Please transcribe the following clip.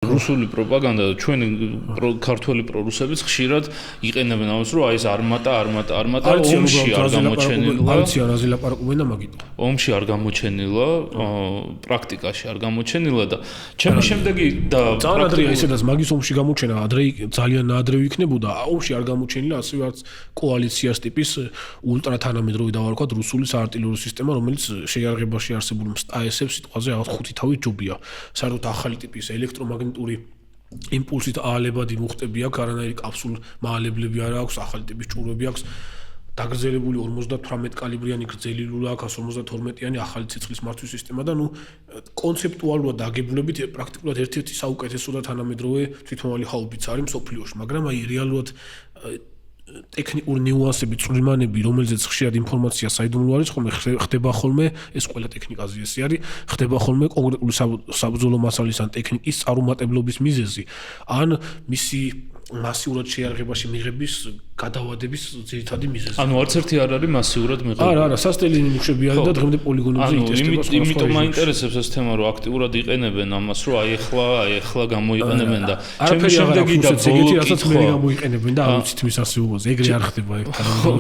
რუსული პროპაგანდა და ჩვენი ქართველი პრორუსებიც ხშირად იყენებენ ამას, რომ აი ეს არმატა ომში არ გამოჩენილა. არცი არაზე ლაპარაკობენ და მაგით. ომში არ გამოჩენილა, პრაქტიკაში არ გამოჩენილა და ჩემი შემდეგი და პრაქტიკა ისედაც მაგის ომში გამოჩენა ადრე ძალიან ადრე იქნებოდა, ომში არ გამოჩენილა ასევე არც კოალიციას ტიპის ულტრათანამედროვე დავარქვათ რუსული საარტილერიო სისტემა, რომელიც შეიარაღებაში არსებულ AES-ებს სიტყვაზე რაღაც 5 თავი ჯობია. საერთოდ ახალი ტიპის ელექტრომაგნიტური იმპულსით აალებადი მუხტები აქვს, არანაირი კაფსულ მაალებლები არ აქვს, ახალი ტიპის ჭურვები აქვს. დაგრძელებული 58 კალიბრიანი გრძელი ლულა აქვს, 152-იანი ახალი ცეცხლის მართვის სისტემა და კონცეპტუალურად დაგებულებით პრაქტიკულად ერთ-ერთი საუკეთესო და თანამედროვე თვითმფრინავი ჰაუბიცა არის მსოფლიოში, მაგრამ აი რეალურად ტექნიკური ნიუანსები, წვრილმანები, რომელზეც ხშირად ინფორმაცია საიდუმლო არის, ხოლმე ხდება ხოლმე, ეს ყველა ტექნიკაზე ესე არის, ხდება ხოლმე კონკრეტული საბრძოლო მასალის ან ტექნიკის წარუმატებლობის მიზეზი, ან მისი მასიურად შეიარაღებაში მიღების გადავადების ძირითადი მიზეზი. ანუ არც ერთი არ არის მასიურად მიღებული. არა, სასტელი ნიმუშები არის და დღემდე პოლიგონებზე იტესტება. იმიტომ მაინტერესებს ეს თემა, რომ აქტიურად იყენებენ ამას, რომ აი ეხლა გამოიყენებენ და ჩემი შემდეგი და ეგეთი რასაც მე გამოიყენებენ და არ ვიცით მის ასეულობაზე, ეგრე არ ხდება ეგ.